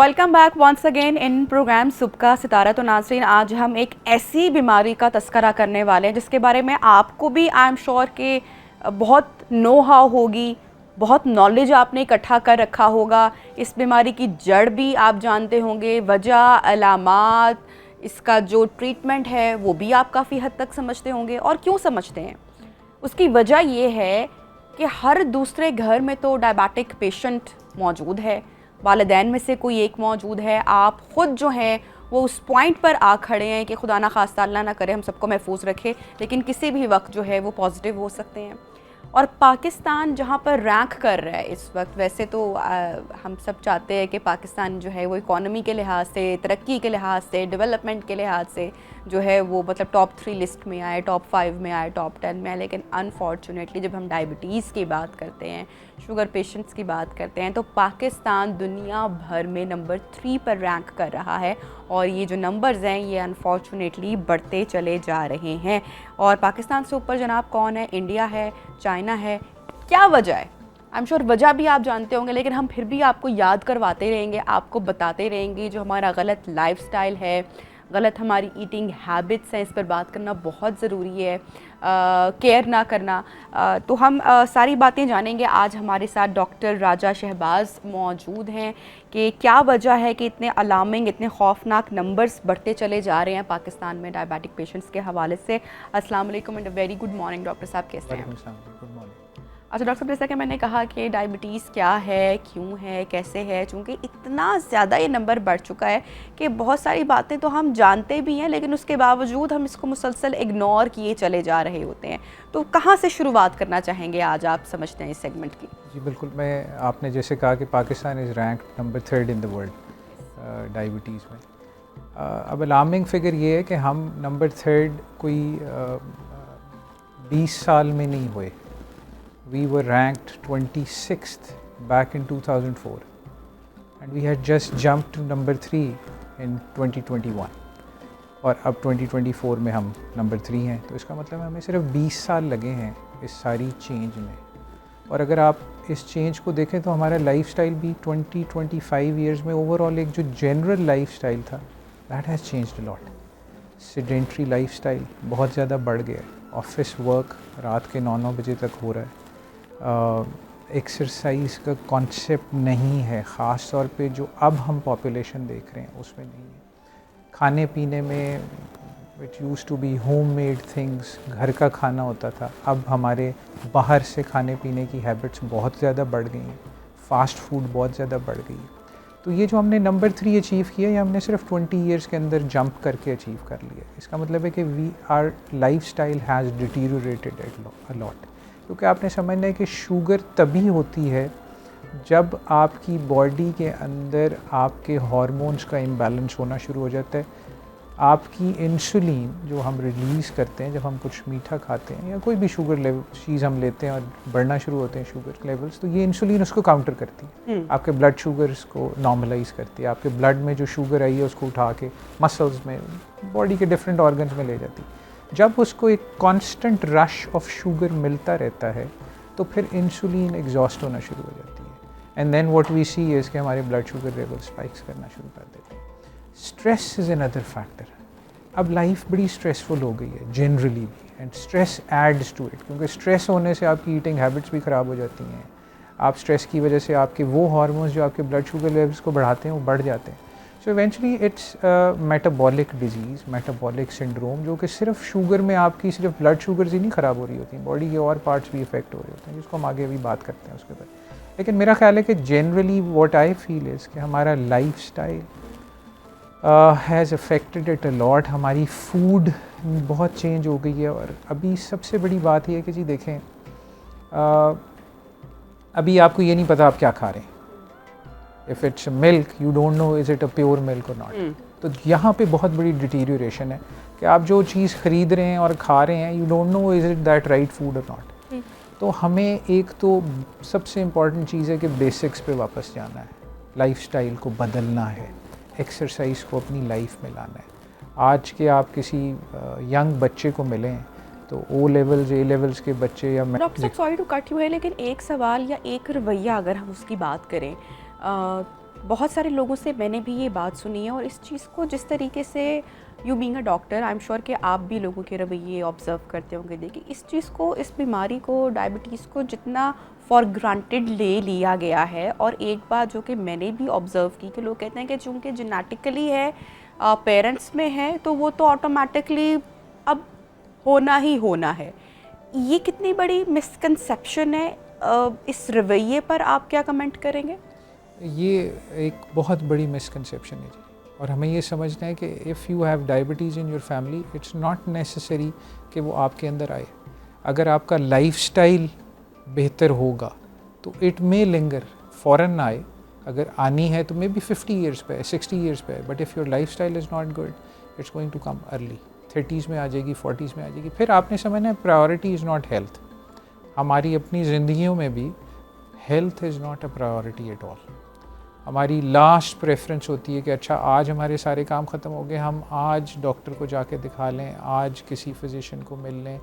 Welcome back once again in programme सुबह का सितारा। तो नाज़रीन, आज हम एक ऐसी बीमारी का तस्करा करने वाले हैं जिसके बारे में आपको भी आई एम श्योर कि बहुत नो हाउ होगी, बहुत नॉलेज आपने इकट्ठा कर रखा होगा। इस बीमारी की जड़ भी आप जानते होंगे, वजह, अलामात, इसका जो ट्रीटमेंट है वो भी आप काफ़ी हद तक समझते होंगे। और क्यों समझते हैं, उसकी वजह ये है कि हर दूसरे घर में तो डायबिटिक पेशेंट मौजूद है, वालिदैन में से कोई एक मौजूद है। आप ख़ुद जो हैं वो उस पॉइंट पर आ खड़े हैं कि खुदा ना खास्ता अल्लाह ना करे हम सबको महफूज रखे, लेकिन किसी भी वक्त जो है वो पॉजिटिव हो सकते हैं। और पाकिस्तान जहाँ पर रैंक कर रहा है इस वक्त, वैसे तो हम सब चाहते हैं कि पाकिस्तान जो है वो इकॉनमी के लिहाज से, तरक्की के लिहाज से, डेवलपमेंट के लिहाज से जो है वो मतलब टॉप 3 लिस्ट में आए, टॉप 5 में आए, टॉप 10 में आए। लेकिन अनफॉर्चुनेटली जब हम डायबिटीज़ की बात करते हैं, शुगर पेशेंट्स की बात करते हैं, तो पाकिस्तान दुनिया भर में नंबर 3 पर रैंक कर रहा है। और ये जो नंबर्स हैं ये अनफॉर्चुनेटली बढ़ते चले जा रहे हैं। और पाकिस्तान से ऊपर जनाब कौन है? इंडिया है, चाइना है। क्या वजह है? आई एम श्योर वजह भी आप जानते होंगे, लेकिन हम फिर भी आपको याद करवाते रहेंगे, आपको बताते रहेंगे जो हमारा गलत लाइफस्टाइल है, गलत हमारी ईटिंग हैबिट्स हैं, इस पर बात करना बहुत ज़रूरी है, केयर ना करना। तो हम सारी बातें जानेंगे। आज हमारे साथ डॉक्टर राजा शहबाज मौजूद हैं कि क्या वजह है कि इतने अलार्मिंग, इतने खौफनाक नंबर्स बढ़ते चले जा रहे हैं पाकिस्तान में डायबिटिक पेशेंट्स के हवाले से। अस्सलाम वालेकुम and very good morning doctor साहब, कैसे हैं? Good morning. अच्छा डॉक्टर साहब, जैसा कि मैंने कहा कि डायबिटीज़ क्या है, क्यों है, कैसे है, चूँकि इतना ज़्यादा ये नंबर बढ़ चुका है कि बहुत सारी बातें तो हम जानते भी हैं, लेकिन उसके बावजूद हम इसको मुसलसल इग्नोर किए चले जा रहे होते हैं। तो कहाँ से शुरुआत करना चाहेंगे आज आप समझते हैं इस सेगमेंट की? जी बिल्कुल, मैं आपने जैसे कहा कि Pakistan is rank number 3 in the world diabetes में। अब अलार्मिंग फिगर ये है कि हम नंबर 3 कोई 20 साल में नहीं हुए। We were ranked 26th back in 2004 and we had just jumped to number 3 in 2021 और अब 2024 में हम नंबर 3 हैं। तो इसका मतलब हमें सिर्फ 20 साल लगे हैं इस सारी चेंज में। और अगर आप इस चेंज को देखें तो हमारा लाइफस्टाइल भी 20-25 ईयर्स में ओवरऑल एक जो जनरल लाइफस्टाइल था that has changed a lot. Sedentary lifestyle बहुत ज़्यादा बढ़ गया है। ऑफिस वर्क रात के 9-9 बजे तक हो रहा है। एक्सरसाइज का कॉन्सेप्ट नहीं है, ख़ास तौर पे जो अब हम पॉपुलेशन देख रहे हैं उसमें नहीं है। खाने पीने में it used to be home made things, घर का खाना होता था, अब हमारे बाहर से खाने पीने की हैबिट्स बहुत ज़्यादा बढ़ गई हैं, फ़ास्ट फूड बहुत ज़्यादा बढ़ गई है। तो ये जो हमने नंबर 3 अचीव किया, ये हमने सिर्फ 20 ईयर्स के अंदर जंप करके अचीव कर लिया। इसका मतलब है कि we are lifestyle has deteriorated a lot. क्योंकि आपने समझना है कि शुगर तभी होती है जब आपकी बॉडी के अंदर आपके हार्मोन्स का इम्बैलेंस होना शुरू हो जाता है। आपकी इंसुलिन जो हम रिलीज़ करते हैं जब हम कुछ मीठा खाते हैं या कोई भी शुगर लेवल चीज़ हम लेते हैं और बढ़ना शुरू होते हैं शुगर लेवल्स, तो ये इंसुलिन उसको काउंटर करती है, आपके ब्लड शुगर्स को नॉर्मलाइज करती है, आपके ब्लड में जो शुगर आई है उसको उठा के मसल्स में, बॉडी के डिफरेंट ऑर्गन्स में ले जाती है। जब उसको एक कांस्टेंट रश ऑफ शुगर मिलता रहता है तो फिर इंसुलिन एग्जॉस्ट होना शुरू हो जाती है and then what we see is कि हमारे ब्लड शुगर लेवल स्पाइक्स करना शुरू कर देते हैं। Stress is another factor. अब लाइफ बड़ी स्ट्रेसफुल हो गई है जनरली भी, and stress adds to it, क्योंकि स्ट्रेस होने से आपकी ईटिंग हैबिट्स भी ख़राब हो जाती हैं। आप स्ट्रेस की वजह से आपके वो हार्मोन्स जो आपके ब्लड शुगर लेवल्स को बढ़ाते हैं वो बढ़ जाते हैं। So eventually it's metabolic disease, metabolic syndrome, जो कि सिर्फ शुगर में आपकी सिर्फ ब्लड शुगर्स ही नहीं ख़राब हो रही होती हैं, बॉडी के और पार्ट्स भी इफ़ेक्ट हो रहे होते हैं, जिसको हम आगे अभी बात करते हैं उसके बाद। लेकिन मेरा ख्याल है कि generally what I feel is कि हमारा lifestyle has affected it a lot. हमारी फूड बहुत चेंज हो गई है। और अभी सबसे बड़ी बात यह है कि जी देखें, अभी आपको ये नहीं पता आप क्या खा रहे हैं। If it's milk you don't know is it a pure milk और नॉट। तो यहाँ पे बहुत बड़ी डिटीरियोरेशन है कि आप जो चीज़ ख़रीद रहे हैं और खा रहे हैं, you don't know is it that right food और नॉट। तो हमें एक तो सबसे इम्पॉर्टेंट चीज़ है कि बेसिक्स पे वापस जाना है, लाइफस्टाइल को बदलना है, एक्सरसाइज को अपनी लाइफ में लाना है। आज के आप किसी यंग बच्चे को मिलें तो ओ लेवल्स, ए लेवल्स के बच्चे या डॉक्टर साहब सॉरी टू कट यू है, लेकिन एक सवाल या एक रवैया अगर हम उसकी बात करें, बहुत सारे लोगों से मैंने भी ये बात सुनी है, और इस चीज़ को जिस तरीके से you being a doctor I am sure कि आप भी लोगों के रवैये ऑब्जर्व करते होंगे। देखिए इस चीज़ को, इस बीमारी को, डायबिटीज़ को जितना फॉर ग्रांटेड ले लिया गया है, और एक बात जो कि मैंने भी ऑब्ज़र्व की कि लोग कहते हैं कि चूँकि जेनेटिकली है, पेरेंट्स में है, तो वो तो ऑटोमेटिकली अब होना ही होना है। ये कितनी बड़ी मिसकंसेप्शन है, इस रवैये पर आप क्या कमेंट करेंगे? ये एक बहुत बड़ी मिसकंसेप्शन है जी, और हमें ये समझना है कि if you have diabetes in your family, it's not necessary कि वो आपके अंदर आए। अगर आपका लाइफस्टाइल बेहतर होगा तो इट मे लिंगर, फ़ौरन ना आए। अगर आनी है तो मे बी 50 ईयर्स पे है, 60 ईयर्स पे है, but if your lifestyle is not good, it's going to come early. 30s में आ जाएगी, 40s में आ जाएगी। फिर आपने समझना है प्रायोरिटी इज़ नॉट हेल्थ। हमारी अपनी ज़िंदगियों में भी health is not a priority at all. हमारी लास्ट प्रेफरेंस होती है कि अच्छा आज हमारे सारे काम ख़त्म हो गए, हम आज डॉक्टर को जाके दिखा लें, आज किसी फिजिशियन को मिल लें,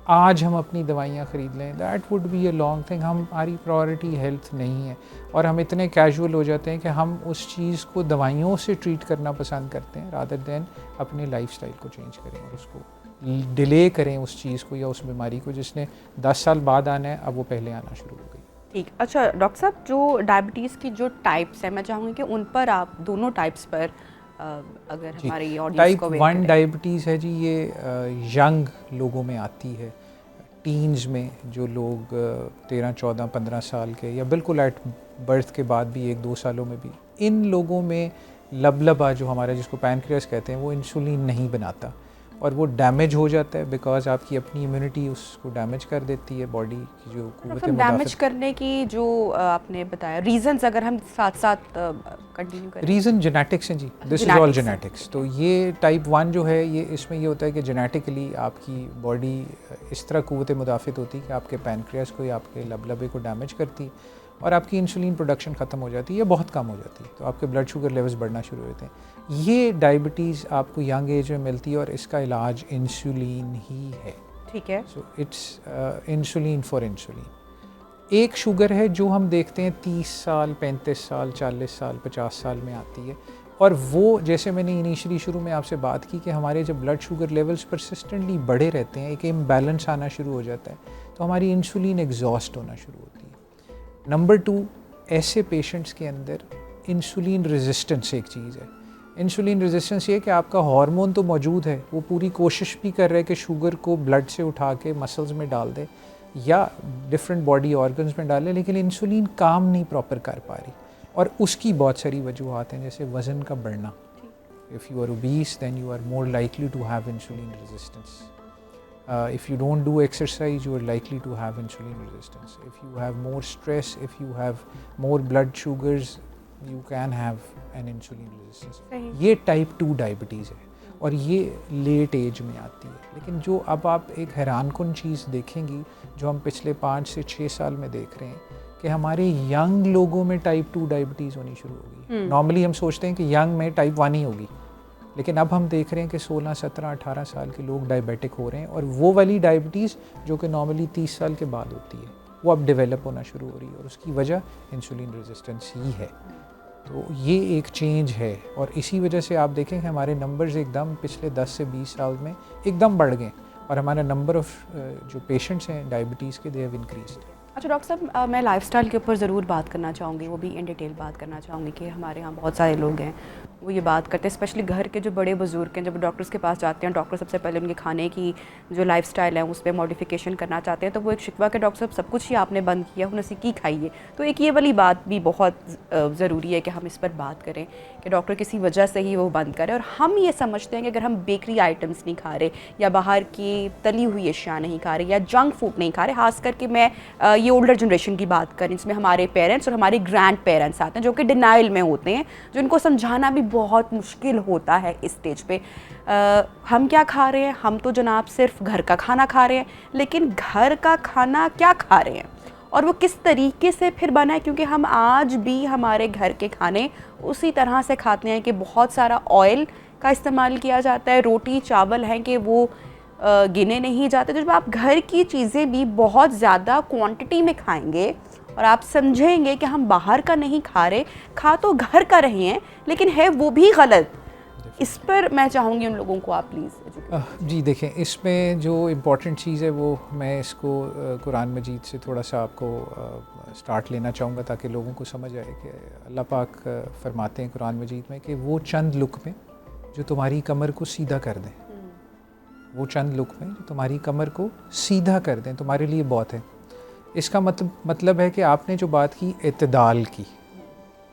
आज हम अपनी दवाइयाँ ख़रीद लें। That would be a long thing. हमारी प्रायोरिटी हेल्थ नहीं है, और हम इतने कैजुअल हो जाते हैं कि हम उस चीज़ को दवाइयों से ट्रीट करना पसंद करते हैं रादर दैन अपने लाइफस्टाइल को चेंज करें और उसको डिले करें उस चीज़ को या उस बीमारी को जिसने 10 साल बाद आना है, अब वो पहले आना शुरू हो गई। ठीक। अच्छा डॉक्टर साहब, जो डायबिटीज़ की जो टाइप्स हैं, मैं चाहूँगी कि उन पर आप दोनों टाइप्स पर अगर हमारी ऑडियंस टाइप को 1 डायबिटीज़ है जी, ये यंग लोगों में आती है, टीन्स में, जो लोग 13, 14, 15 साल के या बिल्कुल एट बर्थ के बाद भी 1-2 सालों में भी, इन लोगों में लबलबा जो हमारा जिसको पैनक्रियास कहते हैं वो इंसुलिन नहीं बनाता और वो डैमेज हो जाता है बिकॉज आपकी अपनी इम्यूनिटी उसको डैमेज कर देती है, बॉडी की जो कुव्वत डैमेज मुदाफ़त। करने की जो आपने बताया रीजंस, अगर हम साथ साथ कंटिन्यू करें। रीज़न जेनेटिक्स हैं जी, दिस इज़ ऑल जेनेटिक्स। तो ये टाइप 1 जो है, ये इसमें ये होता है कि जेनेटिकली आपकी बॉडी इस तरह कुव्वत मुदाफ़त होती है कि आपके पैनक्रियास को या आपके लबलबे को डैमेज करती और आपकी इंसुलिन प्रोडक्शन ख़त्म हो जाती है या बहुत कम हो जाती है, तो आपके ब्लड शुगर लेवल्स बढ़ना शुरू होते हैं। ये डायबिटीज़ आपको यंग एज में मिलती है और इसका इलाज इंसुलिन ही है। ठीक है। So it's insulin for insulin. एक शुगर है जो हम देखते हैं 30 साल, 35 साल, 40 साल, 50 साल में आती है, और वो जैसे मैंने इनिशियली शुरू में आपसे बात की कि हमारे जब ब्लड शुगर लेवल्स परसिस्टेंटली बढ़े रहते हैं, एक इम्बैलेंस आना शुरू हो जाता है, तो हमारी इंसुलिन एग्जॉस्ट होना शुरू होती है। नंबर 2, ऐसे पेशेंट्स के अंदर इंसुलिन रेजिस्टेंस एक चीज़ है। इंसुलिन रेजिस्टेंस ये कि आपका हार्मोन तो मौजूद है, वो पूरी कोशिश भी कर रहा है कि शुगर को ब्लड से उठा के मसल्स में डाल दे या डिफरेंट बॉडी ऑर्गन्स में डाले, लेकिन इंसुलिन काम नहीं प्रॉपर कर पा रही, और उसकी बहुत सारी वजूहत हैं, जैसे वज़न का बढ़ना। If you are obese then you are more likely to have insulin resistance. If you don't do exercise, you are likely to have insulin resistance. If you have more stress, if you have more blood sugars, you can have an insulin resistance. ये type 2 diabetes है और ये late as में आती है। लेकिन जो अब आप एक हैरानकुन चीज़ देखेंगी जो हम पिछले 5 से 6 साल में देख रहे हैं कि हमारे यंग लोगों में टाइप 2 डायबिटीज़ होनी शुरू हो गई। नॉर्मली हम सोचते हैं कि यंग में टाइप 1 ही होगी, लेकिन अब हम देख रहे हैं कि 16, 17, 18 साल के लोग डायबिटिक हो रहे हैं, और वो वाली डायबिटीज़ जो कि नॉर्मली 30 साल के बाद होती है वो अब डेवलप होना शुरू हो रही है, और उसकी वजह इंसुलिन रेजिस्टेंस ही है। तो ये एक चेंज है, और इसी वजह से आप देखें कि हमारे नंबर्स एकदम पिछले 10 से 20 साल में एकदम बढ़ गए, और हमारा नंबर ऑफ़ जो पेशेंट्स हैं डायबिटीज़ के, दे हैव इंक्रीज्ड। अच्छा डॉक्टर साहब, मैं लाइफस्टाइल के ऊपर ज़रूर बात करना चाहूँगी, वो भी इन डिटेल बात करना चाहूँगी कि हमारे यहाँ बहुत सारे लोग हैं वो ये बात करते हैं, स्पेशली घर के जो बड़े बुजुर्ग हैं, जब डॉक्टर्स के पास जाते हैं, डॉक्टर सबसे पहले उनके खाने की जो लाइफस्टाइल है उस पर मॉडिफिकेशन करना चाहते हैं, तो वो एक शिकवा के डॉक्टर साहब सब कुछ ही आपने बंद किया, उन्हें सीखी खाइए। तो एक ये वाली बात भी बहुत ज़रूरी है कि हम इस पर बात करें कि डॉक्टर किसी वजह से ही वो बंद करें, और हम ये समझते हैं कि अगर हम बेकरी आइटम्स नहीं खा रहे या बाहर की तली हुई अशिया नहीं खा रहे या जंक फूड नहीं खा रहे, खास करके मैं ये ओल्डर जनरेशन की बात करें जिसमें हमारे पेरेंट्स और हमारे ग्रैंड पेरेंट्स आते हैं जो कि डिनाइल में होते हैं, जिनको समझाना भी बहुत मुश्किल होता है इस स्टेज पे। हम क्या खा रहे हैं? हम तो जनाब सिर्फ घर का खाना खा रहे हैं, लेकिन घर का खाना क्या खा रहे हैं और वो किस तरीके से फिर बना है, क्योंकि हम आज भी हमारे घर के खाने उसी तरह से खाते हैं कि बहुत सारा ऑयल का इस्तेमाल किया जाता है, रोटी चावल हैं कि वो गिने नहीं जाते। तो जब आप घर की चीज़ें भी बहुत ज़्यादा क्वांटिटी में खाएंगे और आप समझेंगे कि हम बाहर का नहीं खा रहे, खा तो घर का रहे हैं, लेकिन है वो भी गलत। इस पर मैं चाहूँगी उन लोगों को आप प्लीज़ जी देखें, इसमें जो इम्पॉर्टेंट चीज़ है वो मैं इसको कुरान मजीद से थोड़ा सा आपको स्टार्ट लेना चाहूँगा ताकि लोगों को समझ आए कि अल्लाह पाक फरमाते हैं कुरान मजीद में कि वो चंद लुक़मे जो तुम्हारी कमर को सीधा कर दें, वो चंद लुक़मे जो तुम्हारी कमर को सीधा कर दें तुम्हारे लिए बहुत है। इसका मतलब है कि आपने जो बात की इत्तेदाल की,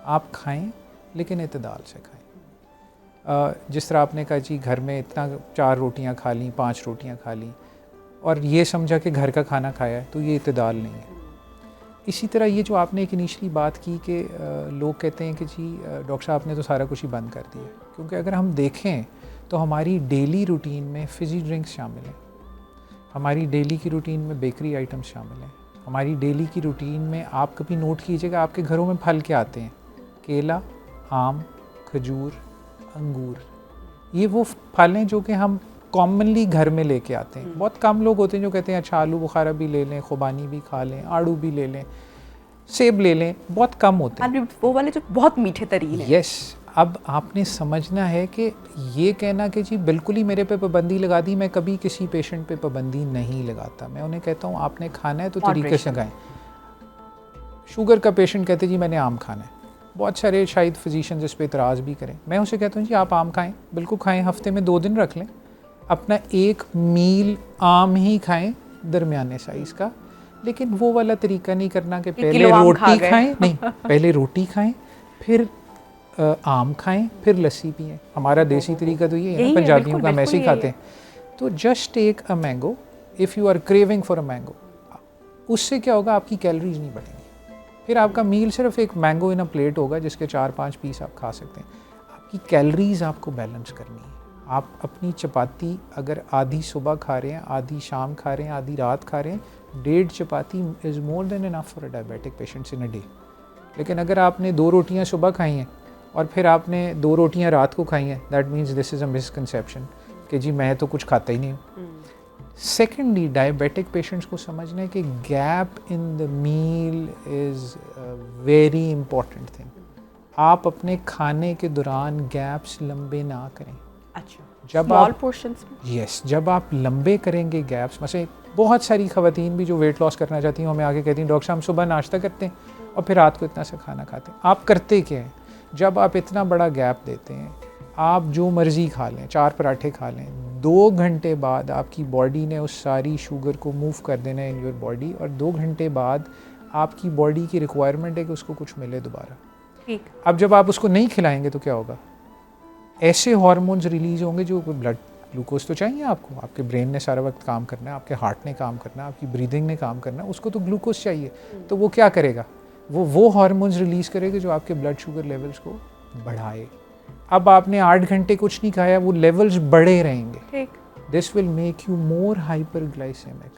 आप खाएं लेकिन इत्तेदाल से खाएं। जिस तरह आपने कहा जी घर में इतना 4 रोटियां खा लीं, 5 रोटियां खा लीं और ये समझा कि घर का खाना खाया है, तो ये इत्तेदाल नहीं है। इसी तरह ये जो आपने एक इनिशियली बात की कि लोग कहते हैं कि जी डॉक्टर साहब आपने तो सारा कुछ ही बंद कर दिया, क्योंकि अगर हम देखें तो हमारी डेली रूटीन में फ़िज़ी ड्रिंक्स शामिल हैं, हमारी डेली की रूटीन में बेकरी आइटम्स शामिल हैं, हमारी डेली की रूटीन में आप कभी नोट कीजिएगा आपके घरों में फल क्या आते हैं, केला, आम, खजूर, अंगूर, ये वो फल हैं जो कि हम कॉमनली घर में लेके आते हैं। बहुत कम लोग होते हैं जो कहते हैं अच्छा आलू बुखारा भी ले लें, खुबानी भी खा लें, आड़ू भी ले लें, सेब ले लें, बहुत कम होते हैं वो वाले जो बहुत मीठे तरीन हैं। यस, अब आपने समझना है कि ये कहना कि जी बिल्कुल ही मेरे पे पाबंदी लगा दी, मैं कभी किसी पेशेंट पे पाबंदी नहीं लगाता। मैं उन्हें कहता हूँ आपने खाना है तो तरीके से खाएं। शुगर का पेशेंट कहते जी मैंने आम खाना है, बहुत सारे शायद फिजिशियंस इस पर इतराज़ भी करें, मैं उसे कहता हूँ जी आप आम खाएं, बिल्कुल खाएं, हफ्ते में 2 दिन रख लें, अपना एक मील आम ही खाएं दरमियाने साइज़ का, लेकिन वो वाला तरीका नहीं करना कि पहले रोटी खाएं, नहीं पहले रोटी खाएं फिर आम खाएं फिर लस्सी पिएं। हमारा देसी तरीका तो ये है ना, पंजाबियों का हम ऐसे ही खाते हैं। तो just take a mango if you are craving for a mango, उससे क्या होगा आपकी कैलोरीज नहीं बढ़ेंगी, फिर आपका मील सिर्फ एक मैंगो इन अ प्लेट होगा जिसके 4-5 पीस आप खा सकते हैं। आपकी कैलोरीज आपको बैलेंस करनी है। आप अपनी चपाती अगर आधी सुबह खा रहे हैं, आधी शाम खा रहे हैं, आधी रात खा रहे हैं, 1.5 chapati is more than enough for a diabetic patients in a day. लेकिन अगर आपने 2 रोटियां सुबह खाई हैं और फिर आपने 2 रोटियां रात को खाई हैं, that means this is a misconception कि जी मैं तो कुछ खाता ही नहीं हूँ। सेकेंडली डायबिटिक पेशेंट्स को समझना है कि gap in the meal is very important thing. आप अपने खाने के दौरान गैप्स लंबे ना करें। अच्छा, जब स्मॉल आप पोर्शंस में यस जब आप लंबे करेंगे गैप्स, मतलब बहुत सारी ख़वातीन भी जो वेट लॉस करना चाहती हैं हमें आके कहती हैं डॉक्टर साहब हम सुबह नाश्ता करते हैं और फिर रात को इतना सा खाना खाते हैं। आप करते क्या हैं, जब आप इतना बड़ा गैप देते हैं, आप जो मर्ज़ी खा लें, 4 पराठे खा लें, 2 घंटे बाद आपकी बॉडी ने उस सारी शुगर को मूव कर देना है इन योर बॉडी, और 2 घंटे बाद आपकी बॉडी की रिक्वायरमेंट है कि उसको कुछ मिले दोबारा। ठीक। अब जब आप उसको नहीं खिलाएंगे तो क्या होगा, ऐसे हार्मोन्स रिलीज़ होंगे जो ब्लड ग्लूकोज तो चाहिए आपको, आपके ब्रेन ने सारा वक्त काम करना है, आपके हार्ट ने काम करना है, आपकी ब्रीदिंग ने काम करना है, उसको तो ग्लूकोज चाहिए। तो वो क्या करेगा, वो हार्मोन्स रिलीज़ करेगा जो आपके ब्लड शुगर लेवल्स को बढ़ाए। अब आपने 8 घंटे कुछ नहीं खाया, वो लेवल्स बढ़े रहेंगे। ठीक। This will make you more hyperglycaemic.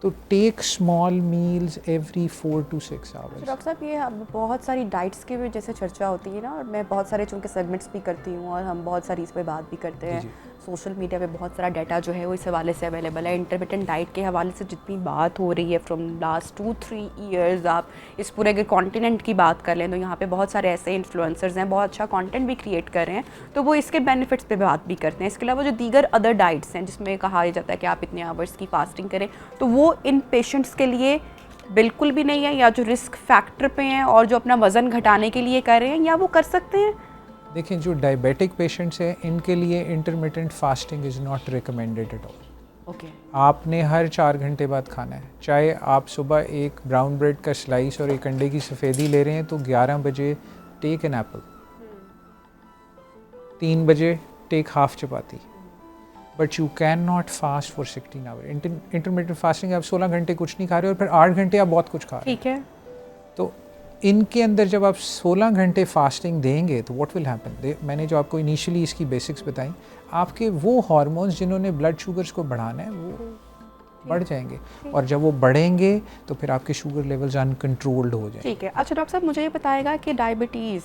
तो take small meals every 4 to 6 hours. Doctor साहब ये बहुत सारी डाइट्स की भी जैसे चर्चा होती है ना, और मैं बहुत सारे चूँकि सेगमेंट्स भी करती हूँ और हम बहुत सारी इस पर बात भी करते हैं। सोशल मीडिया पे बहुत सारा डाटा जो है वो इस हवाले से अवेलेबल है। इंटरमिटेंट डाइट के हवाले से जितनी बात हो रही है फ्रॉम लास्ट 2-3 ईयर्स, आप इस पूरे अगर कॉन्टिनेंट की बात कर लें तो यहाँ पे बहुत सारे ऐसे इन्फ्लुएंसर्स हैं, बहुत अच्छा कंटेंट भी क्रिएट कर रहे हैं, तो वो इसके बेनिफिट्स पे बात भी करते हैं। इसके अलावा जो दीगर अदर डाइट्स हैं जिसमें कहा जाता है कि आप इतने आवर्स की फास्टिंग करें, तो वो इन पेशेंट्स के लिए बिल्कुल भी नहीं है, या जो रिस्क फैक्टर पे हैं और जो अपना वज़न घटाने के लिए कर रहे हैं, या वो कर सकते हैं? देखिए जो डायबिटिक पेशेंट्स हैं इनके लिए intermittent fasting is not recommended at all. Okay. आपने हर 4 घंटे बाद खाना है, चाहे आप सुबह एक ब्राउन ब्रेड का स्लाइस और एक अंडे की सफ़ेदी ले रहे हैं तो 11 बजे टेक एन एप्पल, 3 बजे take half chapati, but you can not fast for 16 hour. Intermittent fasting आप 16 घंटे कुछ नहीं खा रहे और फिर 8 घंटे आप बहुत कुछ खा रहे हैं। ठीक है। तो इनके अंदर जब आप 16 घंटे फास्टिंग देंगे तो व्हाट विल हैपन, मैंने जो आपको इनिशियली इसकी बेसिक्स बताई, आपके वो हार्मोन्स जिन्होंने ब्लड शुगर्स को बढ़ाना है वो बढ़ जाएंगे, और जब वो बढ़ेंगे तो फिर आपके शुगर लेवल्स अनकंट्रोल्ड हो जाएंगे। ठीक है। अच्छा डॉक्टर साहब मुझे ये बताएगा कि डायबिटीज़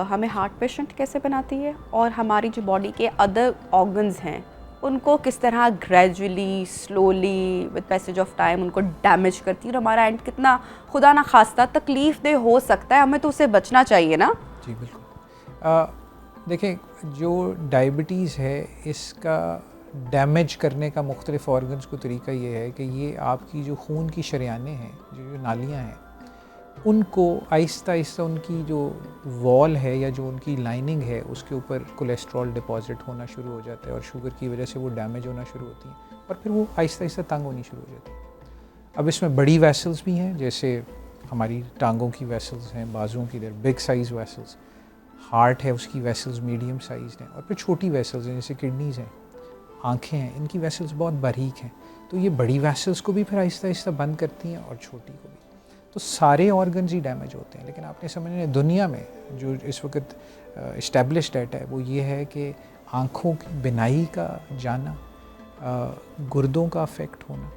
हमें हार्ट पेशेंट कैसे बनाती है, और हमारी जो बॉडी के अदर ऑर्गन्स हैं उनको किस तरह gradually slowly with passage of time उनको डैमेज करती है और हमारा एंड कितना खुदा ना खास्ता तकलीफ दे हो सकता है, हमें तो उससे बचना चाहिए ना। जी बिल्कुल। देखें, जो डायबिटीज़ है इसका डैमेज करने का मुख्तलिफ ऑर्गन्स को तरीका ये है कि ये आपकी जो खून की शरियानें हैं, जो नालियाँ हैं, उनको आहिस्ता आहिस्ता उनकी जो वॉल है या जो उनकी लाइनिंग है उसके ऊपर कोलेस्ट्रॉल डिपॉजिट होना शुरू हो जाता है और शुगर की वजह से वो डैमेज होना शुरू होती हैं और फिर वो आहिस्ता आहिस्ता तंग होनी शुरू हो जाती है। अब इसमें बड़ी वेसल्स भी हैं, जैसे हमारी टांगों की वेसल्स हैं, बाजुओं की बिग साइज़ वेसल्स, हार्ट है उसकी वेसल्स मीडियम साइज़ हैं, और फिर छोटी वेसल्स हैं जैसे किडनीज़ हैं, आँखें हैं, इनकी वेसल्स बहुत बारीक हैं। तो ये बड़ी वेसल्स को भी फिर आहिस्ता आहिस्ता बंद करती हैं और छोटी को भी। तो सारे ऑर्गन्स ही डैमेज होते हैं। लेकिन आपने समझना है दुनिया में जो इस वक्त इस्टेब्लिश डाटा है वो ये है कि आँखों की बिनाई का जाना, गुर्दों का अफेक्ट होना,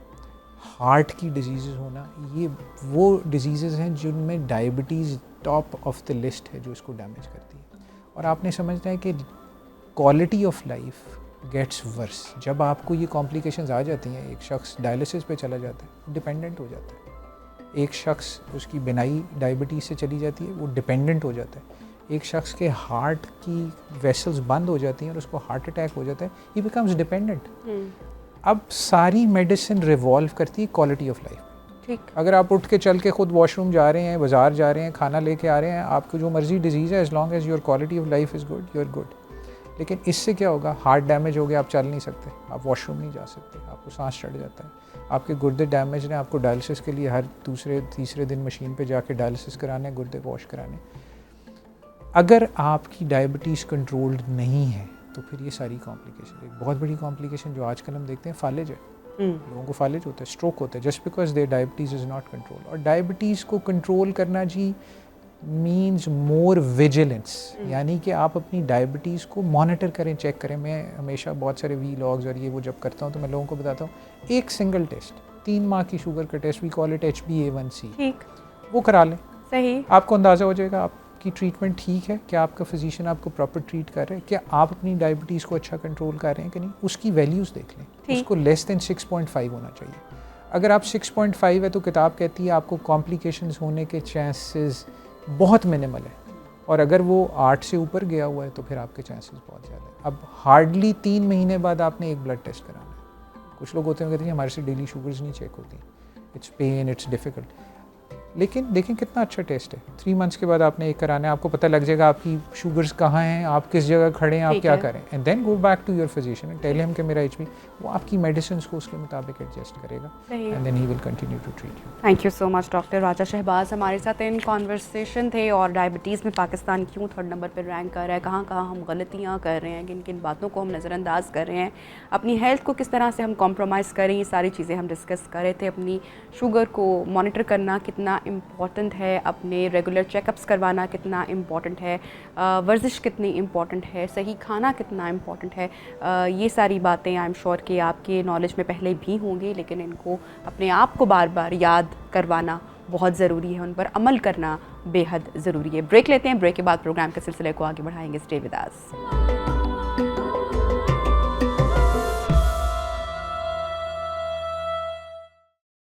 हार्ट की डिजीज़ होना, ये वो डिजीज़ हैं जिनमें diabetes top of the list है जो इसको डैमेज करती है। और आपने समझना है कि quality of life gets worse जब आपको ये कॉम्प्लिकेशंस आ जाती हैं। एक शख्स डायलिसिस पे चला जाता है, डिपेंडेंट हो जाता है। एक शख्स उसकी बिनाई डायबिटीज़ से चली जाती है, वो डिपेंडेंट हो जाता है। एक शख्स के हार्ट की वेसल्स बंद हो जाती हैं और उसको हार्ट अटैक हो जाता है, ही बिकम्स डिपेंडेंट। अब सारी मेडिसिन रिवॉल्व करती है क्वालिटी ऑफ लाइफ। ठीक, अगर आप उठ के चल के खुद वॉशरूम जा रहे हैं, बाज़ार जा रहे हैं, खाना लेके आ रहे हैं, आपको जो मर्जी डिजीज़ है, as long as your quality of life is good, you are good. लेकिन इससे क्या होगा, हार्ट डैमेज हो गया, आप चल नहीं सकते, आप वॉशरूम नहीं जा सकते, आपको सांस चढ़ जाता है, आपके गुर्दे डैमेज हैं, आपको डायलिसिस के लिए हर दूसरे तीसरे दिन मशीन पे जाके डायलिसिस कराने, गुर्दे वॉश कराने। अगर आपकी डायबिटीज़ कंट्रोल्ड नहीं है तो फिर ये सारी कॉम्प्लिकेशन, एक बहुत बड़ी कॉम्प्लिकेशन जो आजकल हम देखते हैं फालिज है। लोगों को फालिज होता है, स्ट्रोक होता है, just because there diabetes is not control. और डायबिटीज़ को कंट्रोल करना जी मीन्स मोर विजिलेंस, यानी कि आप अपनी डायबिटीज़ को मॉनिटर करें, चेक करें। मैं हमेशा बहुत सारे वीलॉग्स और ये वो जब करता हूँ तो मैं लोगों को बताता हूँ एक सिंगल टेस्ट, 3 माह की शुगर का test, we call it HbA1c, ठीक, वो करा लें। सही, आपको अंदाज़ा हो जाएगा आपकी ट्रीटमेंट ठीक है, क्या आपका फिजिशियन आपको प्रॉपर ट्रीट कर रहे हैं, क्या आप अपनी डायबिटीज़ को अच्छा कंट्रोल कर रहे हैं कि नहीं। उसकी वैल्यूज़ देख लें, उसको लेस देन 6.5 होना चाहिए। अगर आप 6.5 है तो किताब कहती है आपको कॉम्प्लिकेशंस होने के चांसेस बहुत मिनिमल है, और अगर वो 8 से ऊपर गया हुआ है तो फिर आपके चांसेस बहुत ज़्यादा है। अब हार्डली 3 महीने बाद आपने एक ब्लड टेस्ट कराना है। कुछ लोग होते हैं कहते हैं हमारे से डेली शुगर्स नहीं चेक होती, इट्स पेन, इट्स डिफ़िकल्ट। लेकिन देखें कितना अच्छा टेस्ट है, 3 मंथ्स के बाद आपने एक कराना है, आपको पता लग जाएगा आपकी शुगर्स कहाँ हैं, आप किस जगह खड़े हैं, आप क्या करें। And then go back to your physician and tell him कि मेरा HB, वो आपकी मेडिसिन को उसके मुताबिक एडजस्ट करेगा and then he will continue to treat you. Thank you so much doctor Raja Shahbaz हमारे साथ इन कॉन्वर्सेशन थे। और डायबिटीज़ में पाकिस्तान क्यों 3rd नंबर पर रैंक कर रहा है, कहाँ कहाँ हम गलतियाँ कर रहे हैं, किन किन बातों को हम नज़रअंदाज कर रहे हैं, अपनी हेल्थ को किस तरह से हम कॉम्प्रोमाइज़ करें, ये सारी चीज़ें हम डिस्कस कर रहे थे। अपनी शुगर को मॉनिटर करना कितना इम्पॉर्टेंट है, अपने रेगुलर चेकअप्स करवाना कितना इम्पॉर्टेंट है, वर्जिश कितनी इम्पॉर्टेंट है, सही खाना कितना इम्पॉर्टेंट है, ये सारी बातें आई एम श्योर कि आपके नॉलेज में पहले भी होंगी, लेकिन इनको अपने आप को बार बार याद करवाना बहुत ज़रूरी है, उन पर अमल करना बेहद ज़रूरी है। ब्रेक लेते हैं, ब्रेक के बाद प्रोग्राम के सिलसिले को आगे बढ़ाएंगे। Stay with us.